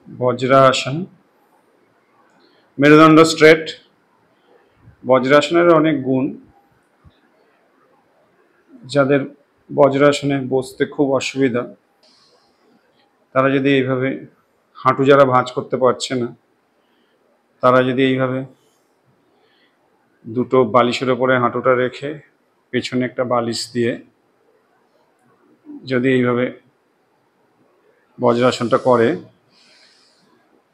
বজ্রাসন, মেরুদণ্ড স্ট্রেট। বজ্রাসনের অনেক গুণ। যাদের বজ্রাসনে বসতে খুব অসুবিধা, তারা যদি এইভাবে, হাঁটু যারা ভাঁজ করতে পারছে না, তারা যদি এইভাবে দুটো বালিশের ওপরে হাঁটুটা রেখে পেছনে একটা বালিশ দিয়ে যদি এইভাবে বজ্রাসনটা করে,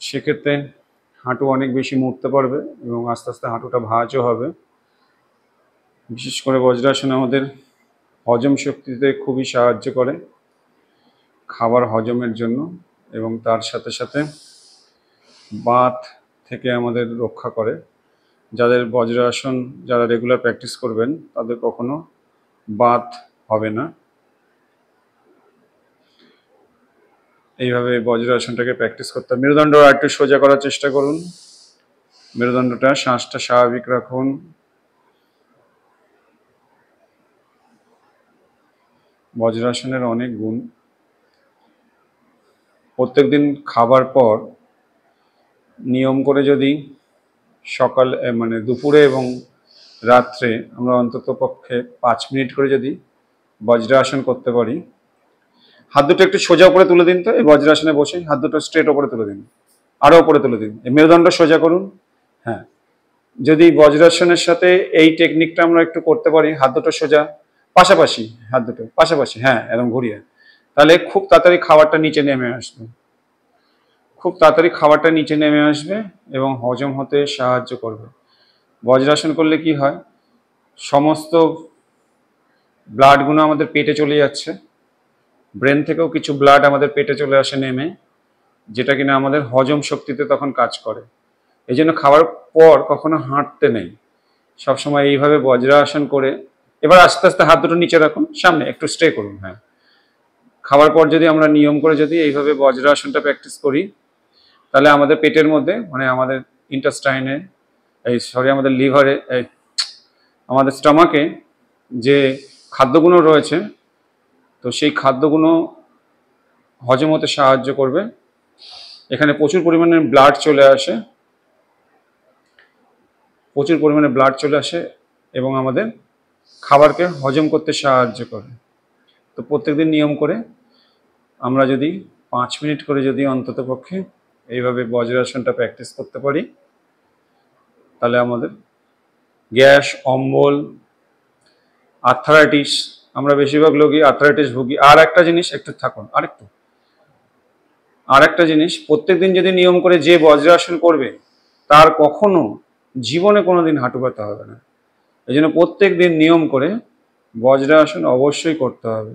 সেক্ষেত্রে হাঁটু অনেক বেশি মুড়তে পারবে এবং আস্তে আস্তে হাঁটুটা ভাঁজও হবে। বিশেষ করে বজ্রাসন আমাদের হজম শক্তিতে খুবই সাহায্য করে, খাবার হজমের জন্য, এবং তার সাথে সাথে বাত থেকে আমাদের রক্ষা করে। যাদের বজ্রাসন যারা রেগুলার প্র্যাকটিস করবেন তাদের কখনো বাত হবে না। এইভাবে বজ্রাসনটাকে প্র্যাকটিস করতে হবে। মেরুদণ্ড আর একটু সোজা করার চেষ্টা করুন। মেরুদণ্ডটা, শ্বাসটা স্বাভাবিক রাখুন। বজ্রাসনের অনেক গুণ। প্রত্যেকদিন খাবার পর নিয়ম করে যদি সকালে মানে দুপুরে এবং রাত্রে আমরা অন্তত পক্ষে 5 মিনিট করে যদি বজ্রাসন করতে পারি। হাত দুটো একটু সোজা উপরে তুলে দিন। তো এই বজ্রাসনে বসে হাত দুটো স্ট্রেট ওপরে তুলে দিন, আরো উপরে তুলে দিন। এই মেরুদণ্ড সোজা করুন। হ্যাঁ, যদি বজ্রাসনের সাথে এই টেকনিকটা আমরা একটু করতে পারি, হাত দুটো সোজা পাশাপাশি, হাত দুটো পাশাপাশি, হ্যাঁ এরকম ঘুরিয়ে, তাহলে খুব তাড়াতাড়ি খাবারটা নিচে নেমে আসবে। খুব তাড়াতাড়ি খাবারটা নিচে নেমে আসবে এবং হজম হতে সাহায্য করবে। বজ্রাসন করলে কি হয়, সমস্ত ব্লাডগুলো আমাদের পেটে চলে যাচ্ছে, ব্রেন থেকেও কিছু ব্লাড আমাদের পেটে চলে আসে নেমে, যেটা কিনা আমাদের হজম শক্তিতে তখন কাজ করে। এই জন্য খাওয়ার পর কখনো হাঁটতে নেই, সবসময় এইভাবে বজ্রাসন করে। এবার আস্তে আস্তে হাত দুটো নিচে রাখুন, সামনে একটু স্ট্রে করুন। হ্যাঁ, খাওয়ার পর যদি আমরা নিয়ম করে যদি এইভাবে বজ্রাসনটা প্র্যাকটিস করি, তাহলে আমাদের পেটের মধ্যে, মানে আমাদের ইন্টেস্টাইনে, আমাদের লিভারে, আমাদের স্টমাকে যে খাদ্যগুলো রয়েছে, তো সেই খাদ্যগুলো হজম হতে সাহায্য করবে। এখানে প্রচুর পরিমাণে ব্লাড চলে আসে, প্রচুর পরিমাণে ব্লাড চলে আসে এবং আমাদের খাবারকে হজম করতে সাহায্য করে। তো প্রত্যেকদিন নিয়ম করে আমরা যদি 5 মিনিট করে যদি অন্তত পক্ষে এইভাবে বজ্রাসনটা প্র্যাকটিস করতে পারি, তাহলে আমাদের গ্যাস, অম্বল, আর্থ্রাইটিস, আমরা বেশিরভাগ লোকই আর্থ্রাইটিস ভুগি। আর একটা জিনিস, একটু থাকুন, আর একটা জিনিস, প্রত্যেকদিন যদি নিয়ম করে যে বজ্রাসন করবে তার কখনো জীবনে কোনোদিন হাঁটু ব্যথা হবে না। এই জন্য প্রত্যেক দিন নিয়ম করে বজ্রাসন অবশ্যই করতে হবে।